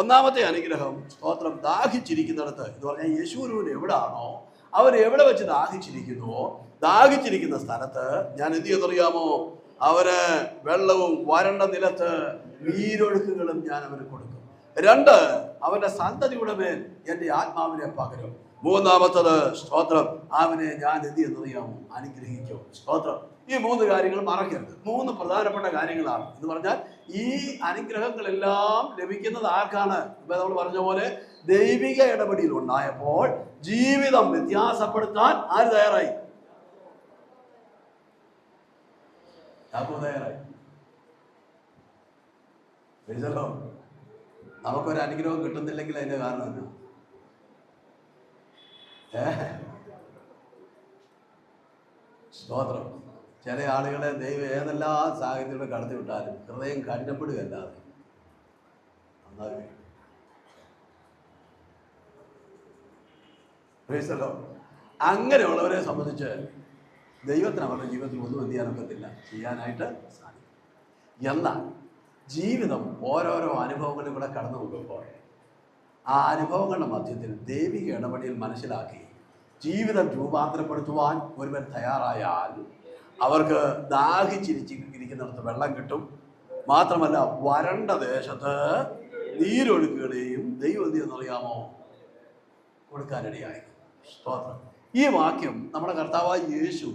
ഒന്നാമത്തെ അനുഗ്രഹം സ്തോത്രം ദാഹിച്ചിരിക്കുന്നിടത്ത് എന്ന് പറഞ്ഞാൽ യേശുവിന് എവിടാണോ അവർ എവിടെ വെച്ച് ദാഹിച്ചിരിക്കുന്നുവോ ദാഹിച്ചിരിക്കുന്ന സ്ഥലത്ത് ഞാൻ എന്ത് ചെയ്യുന്നറിയാമോ, അവന് വെള്ളവും വരണ്ട നിലത്ത് നീരൊഴുക്കുകളും ഞാൻ അവന് കൊടുക്കും. 2, അവന്റെ സന്തതിയുടെ മേൽ എൻ്റെ ആത്മാവിനെ പകരും. 3-ാമത്തത് സ്തോത്രം അവനെ ഞാൻ എന്ത് ചെയ്യുന്നറിയാമോ, അനുഗ്രഹിക്കും. സ്തോത്രം. ഈ 3 കാര്യങ്ങൾ മറക്കരുത്. 3 പ്രധാനപ്പെട്ട കാര്യങ്ങളാണ്. എന്ന് പറഞ്ഞാൽ ഈ അനുഗ്രഹങ്ങളെല്ലാം ലഭിക്കുന്നത് ആർക്കാണ്? ഇപ്പൊ നമ്മൾ പറഞ്ഞ പോലെ ദൈവിക ഇടപെടൽ ഉണ്ടായപ്പോൾ ജീവിതം വ്യത്യാസപ്പെടുത്താൻ ആര് തയ്യാറായി? തയ്യാറായി. നമുക്കൊരു അനുഗ്രഹം കിട്ടുന്നില്ലെങ്കിൽ അതിന്റെ കാരണം എന്താ? സ്തോത്രം. ചില ആളുകളെ ദൈവം ഏതെല്ലാം സാഹചര്യത്തിലൂടെ കടത്തി വിട്ടാലും ഹൃദയം കഠിനപ്പെടുകയല്ലാതെ നന്നായി. അങ്ങനെയുള്ളവരെ സംബന്ധിച്ച് ദൈവത്തിന് അവരുടെ ജീവിതത്തിൽ ഒന്നും എന്ത് ചെയ്യാനൊക്കത്തില്ല, ചെയ്യാനായിട്ട് സാധിക്കും. എന്നാൽ ജീവിതം ഓരോരോ അനുഭവങ്ങളിലൂടെ കടന്നു പോകുമ്പോൾ ആ അനുഭവങ്ങളുടെ മധ്യത്തിൽ ദൈവിക ഇടപെടൽ മനസ്സിലാക്കി ജീവിതം രൂപാന്തരപ്പെടുത്തുവാൻ ഒരുവൻ തയ്യാറായാൽ അവർക്ക് ദാഹിച്ചിരിക്കുന്നിടത്ത് വെള്ളം കിട്ടും. മാത്രമല്ല വരണ്ട ദേശത്ത് നീരൊഴുക്കുകളെയും ദൈവം എന്ത് ചെയ്യുന്നറിയാമോ കൊടുക്കാനിടയായി. സ്തോത്രം. ഈ വാക്യം നമ്മുടെ കർത്താവായ യേശു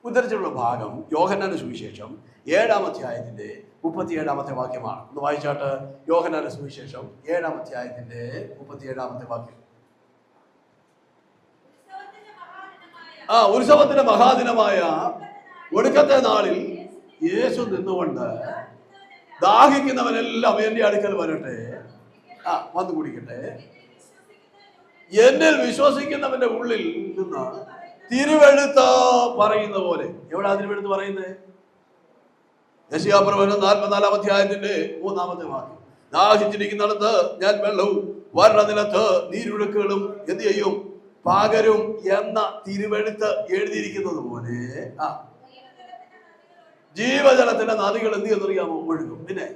ഉദ്ധരിച്ചിട്ടുള്ള ഭാഗം യോഹന്നാന്റെ സുവിശേഷം 7-ാം അധ്യായത്തിന്റെ 37-ാമത്തെ വാക്യമാണ്. ഒന്ന് വായിച്ചാട്ട്. യോഹന്നാന്റെ സുവിശേഷം 7-ാം അധ്യായത്തിന്റെ 37-ാമത്തെ വാക്യം. ഉത്സവത്തിന്റെ മഹാദിനമായ ഒടുക്കത്തെ നാളിൽ യേശു നിന്നുകൊണ്ട് ദാഹിക്കുന്നവനെല്ലാം എന്റെ അടുക്കൽ വരട്ടെ, വന്നു കുടിക്കട്ടെ. എന്നിൽ വിശ്വസിക്കുന്നവന്റെ ഉള്ളിൽ നിന്ന് തിരുവെഴുത്ത് പറയുന്ന പോലെ. എവിടെ തിരുവെഴുത്ത് പറയുന്നത്? യെശയ്യാപ്രവചനം 44-ാം അധ്യായത്തിന്റെ 3-ാമത്തെ വാക്യം. ദാഹിച്ചിരിക്കുന്നിടത്ത് ഞാൻ വെള്ളവും വരണ്ട നിലത്ത് നീരൊഴുക്കുകളും എന്ത് ചെയ്യും, പകരും എന്ന തിരുവെഴുത്ത് എഴുതിയിരിക്കുന്നത് പോലെ ജീവജലത്തിന്റെ നദികൾ എന്ത് ചെയ്യുന്നറിയാമോ, ഒഴുകും. പിന്നെ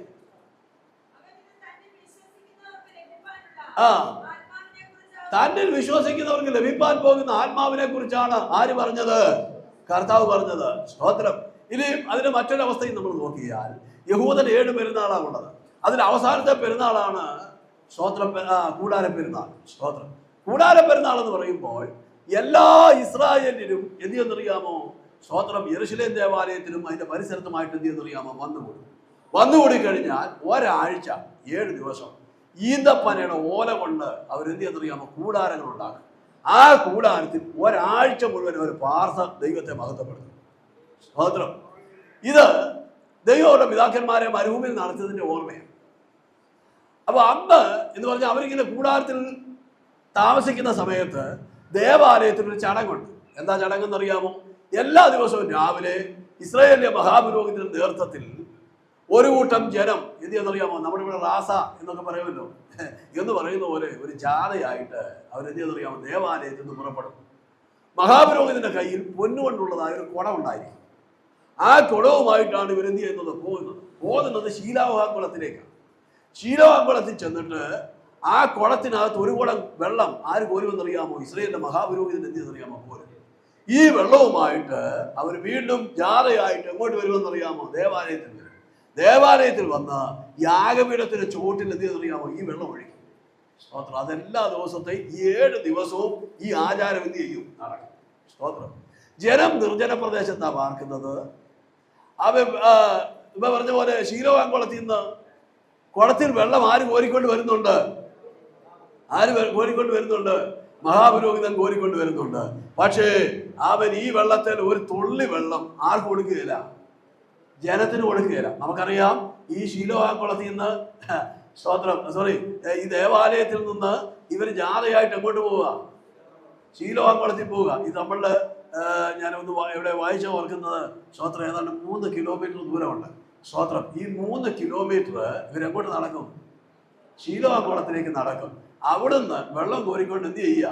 തന്നിൽ വിശ്വസിക്കുന്നവർക്ക് ലഭിക്കാൻ പോകുന്ന ആത്മാവിനെ കുറിച്ചാണ് ആര് പറഞ്ഞത്? കർത്താവ് പറഞ്ഞത്. സ്തോത്രം. ഇനി അതിന് മറ്റൊരവസ്ഥയും നമ്മൾ നോക്കിയാൽ യഹൂദന് 7 പെരുന്നാളാണ് ഉള്ളത്. അതിൽ അവസാനത്തെ പെരുന്നാളാണ് സ്തോത്രം, കൂടാര പെരുന്നാൾ. സ്തോത്രം. കൂടാര പെരുന്നാൾ എന്ന് പറയുമ്പോൾ എല്ലാ ഇസ്രായേലിനും എന്ത് ചെയ്യുന്നറിയാമോ, സ്തോത്രം, യെരൂശലേം ദേവാലയത്തിലും അതിന്റെ പരിസരത്തുമായിട്ട് എന്ത് ചെയ്യുന്നറിയാമോ വന്നുകൂടി കഴിഞ്ഞാൽ ഒരാഴ്ച 7 ദിവസം ഈന്തപ്പനയുടെ ഓല കൊണ്ട് അവരെന്ത് ചെയ്യുന്നറിയാമോ കൂടാരങ്ങൾ ഉണ്ടാക്കും. ആ കൂടാരത്തിൽ ഒരാഴ്ച മുഴുവൻ അവർ പാർത്ത ദൈവത്തെ മഹത്വപ്പെടുത്തും. സ്തോത്രം. ഇത് ദൈവങ്ങളുടെ പിതാക്കന്മാരെ മരുഭൂമിയിൽ നടത്തിയതിന്റെ ഓർമ്മയാണ്. അപ്പൊ അന്ന് എന്ന് പറഞ്ഞാൽ അവരിങ്ങനെ കൂടാരത്തിൽ താമസിക്കുന്ന സമയത്ത് ദേവാലയത്തിൽ ഒരു ചടങ്ങുണ്ട്. എന്താ ചടങ്ങെന്നറിയാമോ? എല്ലാ ദിവസവും രാവിലെ ഇസ്രായേലിലെ മഹാപുരോഹിതന്റെ നേതൃത്വത്തിൽ ഒരു കൂട്ടം ജനം എന്ത് ചെയ്യുന്നറിയാമോ, നമ്മുടെ ഇവിടെ റാസ എന്നൊക്കെ പറയുമല്ലോ എന്ന് പറയുന്ന പോലെ ഒരു ജാഥയായിട്ട് അവരെന്ത് ചെയ്യുന്നറിയാമോ ദേവാലയത്തിൽ നിന്ന് പുറപ്പെടും. മഹാപുരോഹിതന്റെ കയ്യിൽ പൊന്നുകൊണ്ടുള്ളതായ ഒരു കുടം ഉണ്ടായിരിക്കും. ആ കുടവുമായിട്ടാണ് ഇവരെന്ത് ചെയ്യുന്നത്, പോകുന്നത് ശീലോഹാകുളത്തിലേക്കാണ്. ശീലോഹാകുളത്തിൽ ചെന്നിട്ട് ആ കുളത്തിനകത്ത് ഒരു കുടം വെള്ളം ആര് കോരുമെന്നറിയാമോ? ഇസ്രായേലിന്റെ മഹാപുരോഹിതൻ എന്ത് ചെയ്യുന്നറിയാമോ പോരും. ഈ വെള്ളവുമായിട്ട് അവർ വീണ്ടും ജാഥയായിട്ട് എങ്ങോട്ട് വരുമെന്നറിയാമോ? ദേവാലയത്തിൽ വരും. ദേവാലയത്തിൽ വന്ന് യാഗപീഠത്തിന്റെ ചുവട്ടിൽ എന്ത് ചെയ്യുന്നറിയാമോ? ഈ വെള്ളം ഒഴിക്കും. സ്തോത്രം. അതെല്ലാ ദിവസത്തെ 7 ദിവസവും ഈ ആചാരം എന്ത് ചെയ്യും, നടക്കും. സ്തോത്രം. ജനം നിർജ്ജന പ്രദേശത്താണ് പാർക്കുന്നത്. ഇവ പറഞ്ഞ പോലെ ശീലോവാൻ കുളത്തിൽ നിന്ന് കുളത്തിൽ വെള്ളം ആര് കോരിക്കൊണ്ട് വരുന്നുണ്ട്? മഹാപുരോഹിതൻ കോരിക്കൊണ്ട് വരുന്നുണ്ട്. പക്ഷേ അവൻ ഈ വെള്ളത്തിൽ ഒരു തുള്ളി വെള്ളം ആർക്ക് കൊടുക്കുകയില്ല, ജനത്തിന് കൊടുക്കുകയില്ല. നമുക്കറിയാം ഈ ശീലോവാൻ കുളത്തിൽ നിന്ന് ഈ ദേവാലയത്തിൽ നിന്ന് ഇവർ ജാഥയായിട്ട് എങ്ങോട്ട് പോവുക? ശീലോവാൻ കുളത്തിൽ പോവുക. ഇത് നമ്മളുടെ ഞാനൊന്ന് ഇവിടെ വായിച്ച ഓർക്കുന്നത് സ്തോത്രം ഏതാണ്ട് 3 കിലോമീറ്റർ ദൂരമുണ്ട്. സ്തോത്രം. ഈ 3 കിലോമീറ്റർ ഇവരെങ്ങോട്ട് നടക്കും? ശീലോവാൻ കുളത്തിലേക്ക് നടക്കും. അവിടുന്ന് വെള്ളം കോരിക്കൊണ്ട് എന്ത് ചെയ്യുക?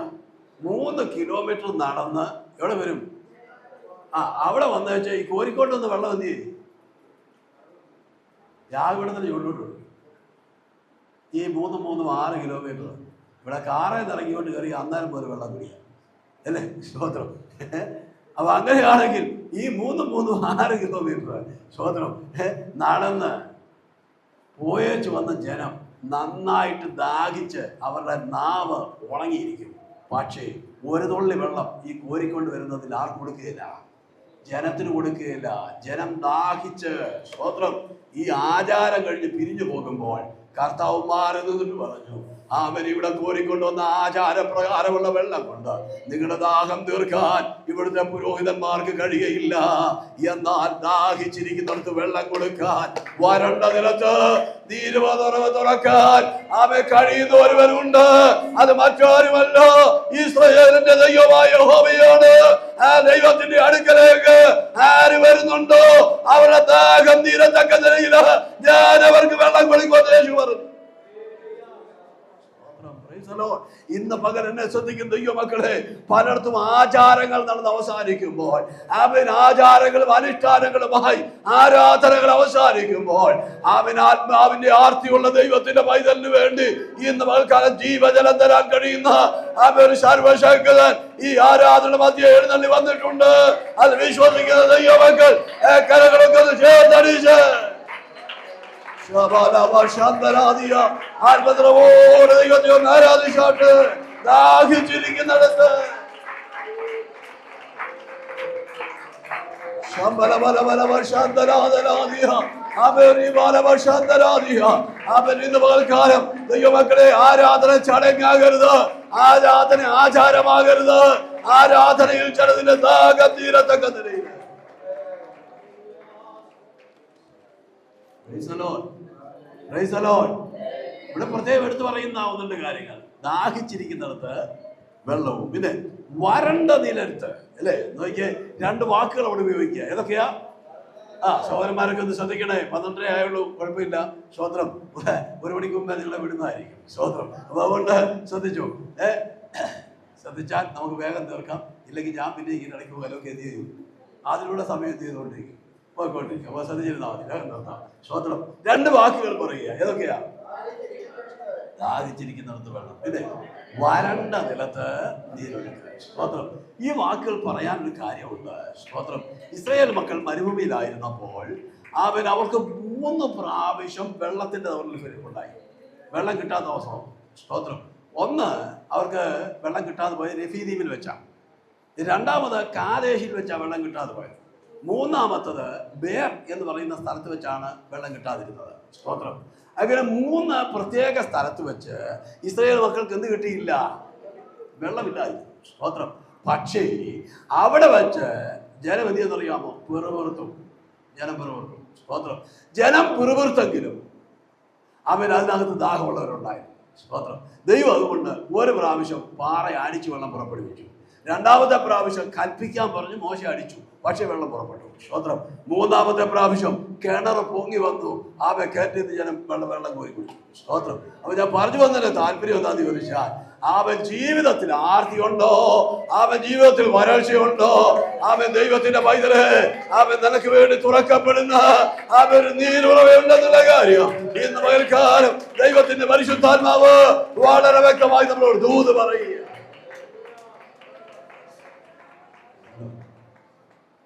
3 കിലോമീറ്റർ നടന്ന് എവിടെ വരും? അവിടെ വന്നു വെച്ചാൽ ഈ കോരിക്കോട്ട് വന്ന് വെള്ളം എന്ത് ചെയ്യും? യാഗപീഠത്തിന് ചുവട്ടിലോട്ട് കൊടുക്കും. ഈ 6 കിലോമീറ്റർ ഇവിടെ കാറേ ഇറങ്ങിക്കൊണ്ട് കയറി അന്നേരം പോലെ വെള്ളം കുടിക്കാം അല്ലേ? സ്തോത്രം. അപ്പൊ അങ്ങനെയാണെങ്കിൽ ഈ 6 കിലോമീറ്റർ സ്തോത്രം നടന്ന് പോയേച്ച് വന്ന ജനം നന്നായിട്ട് ദാഹിച്ച് അവരുടെ നാവ് ഉണങ്ങിയിരിക്കും. പക്ഷേ ഒരു തുള്ളി വെള്ളം ഈ കോരിക്കൊണ്ട് വരുന്നതിൽ ആർക്കും കൊടുക്കുകയില്ല, ജനത്തിന് കൊടുക്കുകയില്ല. ജനം ദാഹിച്ച് സ്തോത്രം ഈ ആചാരം കഴിഞ്ഞ് പിരിഞ്ഞു പോകുമ്പോൾ കർത്താവ് മാറി നിന്നിട്ട് പറഞ്ഞു, അവൻ ഇവിടെ കോരിക്കൊണ്ടുവന്ന ആചാരപ്രകാരമുള്ള വെള്ളം കൊണ്ട് നിങ്ങളുടെ ദാഹം തീർക്കാൻ ഇവിടുത്തെ പുരോഹിതന്മാർക്ക് കഴിയയില്ല. എന്നാൽ ദാഹിച്ചിരിക്കുന്നിടത്ത് വെള്ളം കൊടുക്കാൻ, വരണ്ട നിലത്ത് നീരുറവ് തുറക്കാൻ അവൻ കഴിയുന്ന ഒരുവനുണ്ട്. അത് മറ്റാരുമല്ല, ഇസ്രായേലിന്റെ ദൈവമായ യഹോവയാണ്. ആ ദൈവത്തിന്റെ അടുക്കലേക്ക് ആര് വരുന്നുണ്ടോ അവരുടെ ദാഹം തീരത്തക്ക നിലയിൽ ഞാൻ അവർക്ക് വെള്ളം കൊടുക്കുമെന്ന് യേശു പറഞ്ഞു. ഇന്ന് പകൽ എന്നെ ശ്രദ്ധിക്കുന്ന ദൈവമക്കളെ, പലയിടത്തും ആചാരങ്ങൾ നടന്ന് അവസാനിക്കുമ്പോൾ, അവൻ ആചാരങ്ങളും അനുഷ്ഠാനങ്ങളുമായി ആരാധനകൾ അവസാനിക്കുമ്പോൾ, അവൻ ആത്മാവിന്റെ ആർത്തിയുള്ള ദൈവത്തിന്റെ പൈതലിന് വേണ്ടി ഇന്ന് പകൽക്കാലം ജീവജലം തരാൻ കഴിയുന്ന അവൻ സർവശക്തൻ ഈ ആരാധന മധ്യേ എഴുന്നള്ളി വന്നിട്ടുണ്ട്. അത് വിശ്വസിക്കുന്ന ദൈവമക്കൾ കരകളൊക്കെ ചേർത്തടിച്ച് ആത്മദ്രവോടെ ദൈവത്തെ ഒന്ന് ആരാധിച്ചാട്ട് ദാഹിച്ചിരിക്കുന്നിടത്ത് അവൻ ഇന്ന് പകൽക്കാലം ദൈവമക്കളെ ആരാധന ചടങ്ങാകരുത്, ആരാധന ആചാരമാകരുത്. ആരാധനയിൽ ചിലതിന്റെ ദാഹം തീരത്തക്ക നിലയിൽ ഇവിടെ പ്രത്യേകം എടുത്തു പറയുന്ന 1-2 കാര്യങ്ങൾ. ദാഹിച്ചിരിക്കുന്നിടത്ത് വെള്ളവും, പിന്നെ വരണ്ട നിലത്ത് അല്ലേ. നോക്കിയേ, 2 വാക്കുകൾ അവിടെ ഉപയോഗിക്കുക. ഏതൊക്കെയാ? സഹോദരന്മാരൊക്കെ ഒന്ന് ശ്രദ്ധിക്കണേ. 12 ആയുള്ളൂ, കുഴപ്പമില്ല. സ്തോത്രം. 1 മണിക്ക് മുമ്പേ നിങ്ങളെ വിടുന്നതായിരിക്കും. സ്തോത്രം. അപ്പൊ അതുകൊണ്ട് ശ്രദ്ധിച്ചു. ശ്രദ്ധിച്ചാൽ നമുക്ക് വേഗം തീർക്കാം. ഇല്ലെങ്കിൽ ഞാൻ പിന്നെ ഇങ്ങനെ ഇടയ്ക്ക് പോകാനൊക്കെ എന്ത് ചെയ്യും, അതിലൂടെ സമയം ചെയ്തുകൊണ്ടിരിക്കും. പോയിക്കൊണ്ടിരിക്കും. അപ്പൊ ശ്രദ്ധിച്ചിരുന്നാൽ മതി, വേഗം നിർത്താം. സ്തോത്രം. 2 വാക്കുകൾ പറയുക. ഏതൊക്കെയാ? ദാഹിച്ചിരിക്കുന്നിടത്ത് വെള്ളം, പിന്നെ വരണ്ട നിലത്ത് നീരൊഴുക്ക്. സ്തോത്രം. ഈ വാക്കുകൾ പറയാനൊരു കാര്യമുണ്ട്. സ്തോത്രം. ഇസ്രായേൽ മക്കൾ മരുഭൂമിയിലായിരുന്നപ്പോൾ അവർക്ക് 3 പ്രാവശ്യം വെള്ളത്തിന്റെ ദൗർലഭ്യമുണ്ടായി. വെള്ളം കിട്ടാത്ത അവസരം. സ്തോത്രം. ഒന്ന്, അവർക്ക് വെള്ളം കിട്ടാതെ പോയത് രഫീദീമിൽ വെച്ചാണ്. രണ്ടാമത് കാദേശിൽ വെച്ചാണ് വെള്ളം കിട്ടാതെ പോയത്. മൂന്നാമത്തത് ബേർ എന്ന് പറയുന്ന സ്ഥലത്ത് വെച്ചാണ് വെള്ളം കിട്ടാതിരുന്നത്. സ്തോത്രം. അങ്ങനെ 3 പ്രത്യേക സ്ഥലത്ത് വെച്ച് ഇസ്രായേൽ മക്കൾക്ക് എന്ത് കിട്ടിയില്ല? വെള്ളമില്ലായിരുന്നു. സ്തോത്രം. പക്ഷേ അവിടെ വെച്ച് ജനം എന്ത് ചെയ്യുന്നറിയാമോ? പിറുപിറുത്തും. ജനം പിറുപിറുത്തും. സ്തോത്രം. ജനം പിറുപിറുത്തെങ്കിലും അതിനകത്ത് ദാഹമുള്ളവരുണ്ടായിരുന്നു. സ്തോത്രം. ദൈവം അതുകൊണ്ട് 1 പ്രാവശ്യം പാറ അടിച്ച് വെള്ളം പുറപ്പെടുവിച്ചു. 2ാമത്തെ പ്രാവശ്യം കൽപ്പിക്കാൻ പറഞ്ഞ് മോശ അടിച്ചു, പക്ഷെ വെള്ളം പുറപ്പെട്ടു. സ്തോത്രം. 3ാമത്തെ പ്രാവശ്യം കിണർ പൊങ്ങി വന്നു. കയറ്റിന്ന് ജനം വെള്ളം കോരി കുടിച്ചു. സ്തോത്രം. അപ്പൊ ഞാൻ പറഞ്ഞു വന്നതിന്റെ താല്പര്യം എന്താന്ന് ചോദിച്ചാൽ, ജീവിതത്തിൽ ആർത്തിയുണ്ടോ? ജീവിതത്തിൽ വരൾച്ചയുണ്ടോ? ദൈവത്തിന്റെ പൈതല് നിനക്ക് വേണ്ടി തുറക്കപ്പെടുന്ന നീരുറവയുണ്ടെന്നുള്ള കാര്യം ഇന്ന് പകൽക്കാലം ദൈവത്തിന്റെ പരിശുദ്ധാത്മാവ് വളരെ വ്യക്തമായി നമ്മളോട് ദൂത് പറയുക.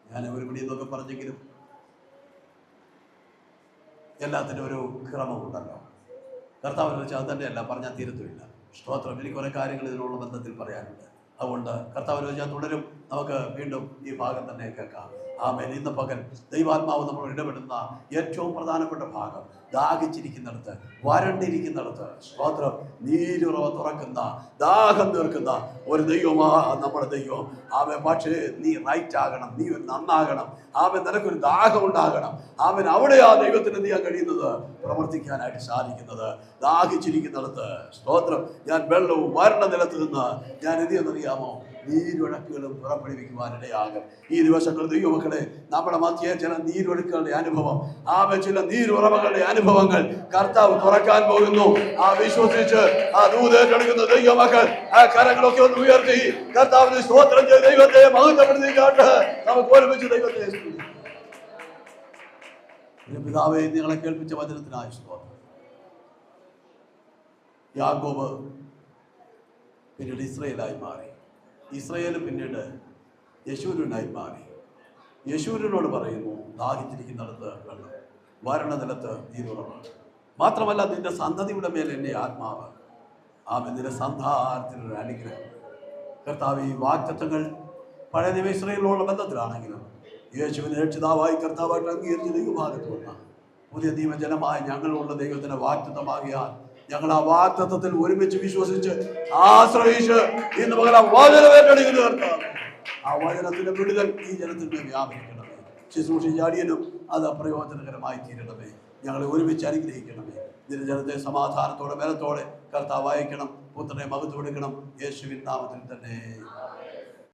ഞാൻ ഒരു പിടി എന്നൊക്കെ പറഞ്ഞെങ്കിലും എല്ലാത്തിനും ഒരു ക്രമമുണ്ടല്ലോ. കർത്താവിനെ വെച്ചാൽ അത് തന്നെയല്ല പറഞ്ഞാൽ തീരത്തുമില്ല. സ്തോത്രം. എനിക്ക് കുറെ കാര്യങ്ങൾ ഇതിനുള്ള ബന്ധത്തിൽ പറയാനുണ്ട്. അതുകൊണ്ട് കർത്താവിനെ വെച്ചാൽ തുടരും. നമുക്ക് വീണ്ടും ഈ ഭാഗം തന്നെ കേൾക്കാം. ആമേൻ. ഇന്ന് പകൽ ദൈവാത്മാവ് നമ്മൾ ഇടപെടുന്ന ഏറ്റവും പ്രധാനപ്പെട്ട ഭാഗം, ദാഹിച്ചിരിക്കുന്നിടത്ത്, വരണ്ടിരിക്കുന്നിടത്ത് സ്തോത്രം നീരുറവ തുറക്കുന്ന, ദാഹം തീർക്കുന്ന ഒരു ദൈവമാ നമ്മുടെ ദൈവം. പക്ഷേ നീ റൈറ്റ് ആകണം, നീ നന്നാകണം. നിനക്കൊരു ദാഹം ഉണ്ടാകണം. അവിടെയാ ദൈവത്തിന് എന്ത് ചെയ്യാൻ കഴിയുന്നത്? പ്രവർത്തിക്കാനായിട്ട് സാധിക്കുന്നത്. ദാഹിച്ചിരിക്കുന്നിടത്ത് സ്തോത്രം. ഞാൻ വെള്ളവും വരണ്ട നിലത്ത് നിന്ന് ഞാൻ എന്ത് ചെയ്യുന്നറിയാമോ? നീരൊഴുക്കുകളും പുറപ്പെടുവിക്കുവാനിടയാകും. ഈ ദിവസങ്ങൾ ദൈവമക്കളെ നമ്മുടെ മധ്യേ ചില നീരൊഴുക്കുകളുടെ അനുഭവം, ചില നീരുറവകളുടെ അനുഭവങ്ങൾ കർത്താവ് തുറക്കാൻ പോകുന്നു. വിശ്വസിച്ച് ദൂതേറ്റെടുക്കുന്ന ദൈവമക്കൾ കരങ്ങളൊക്കെ ഒന്ന് ഉയർത്തി കർത്താവിന് സ്തോത്രം ചെയ്ത് ദൈവത്തെ മഹത്വപ്പെടുത്തിക്കാട്ട് നമുക്ക് ഒരുമിച്ച് ദൈവത്തെ പിതാവേ നിങ്ങളെ കേൾപ്പിച്ച വചനത്തിനായി സ്തോത്രം. യാക്കോബ് പിന്നീട് ഇസ്രയേലായി മാറി. ഇസ്രയേൽ പിന്നീട് യെശൂരനായി മാറി. യെശൂരനോട് പറയുന്നു, ദാഹിച്ചിരിക്കുന്നിടത്ത് വെള്ളം, വരണ്ട നിലത്ത് നീരുറവ. മാത്രമല്ല നിന്റെ സന്തതിയുടെ മേൽ എൻ്റെ ആത്മാവ്, നിന്റെ സന്താനത്തിനൊരു അനുഗ്രഹം. കർത്താവ് ഈ വാഗ്ദത്തങ്ങൾ പഴയ നിയമ ഇസ്രയേലിനുള്ള ബന്ധത്തിലാണെങ്കിലും യേശുവിനെ രക്ഷിതാവായി കർത്താവായിട്ട് അംഗീകരിച്ച് ദൈവഭാഗത്ത് വന്ന പുതിയ നിയമജനമായ ഞങ്ങളുള്ള ദൈവത്തിന്റെ വാഗ്ദത്തമാകിയാൽ ഞങ്ങൾ ആ വാഗ്ദത്തത്തിൽ ഒരുമിച്ച് വിശ്വസിച്ച് ആശ്രയിച്ച് ഇന്ന് പകൽ ആ വചനം ഏറ്റെടുക്കുന്ന കർത്താവ്, ആ വചനത്തിന്റെ വിടുതൽ ഈ ജനത്തിന് വ്യാപരിക്കണമേ. ശുശ്രൂഷ ചാടിയനും അത് പ്രയോജനകരമായി തീരണമേ. ഞങ്ങളെ ഒരുമിച്ച് അനുഗ്രഹിക്കണമേ. ഇതിന്റെ ജനത്തെ സമാധാനത്തോടെ ബലത്തോടെ കർത്താവ് അയക്കണം. പുത്രനെ മഹത്വം കൊടുക്കണം. യേശുവിൻ നാമത്തിൽ തന്നെ.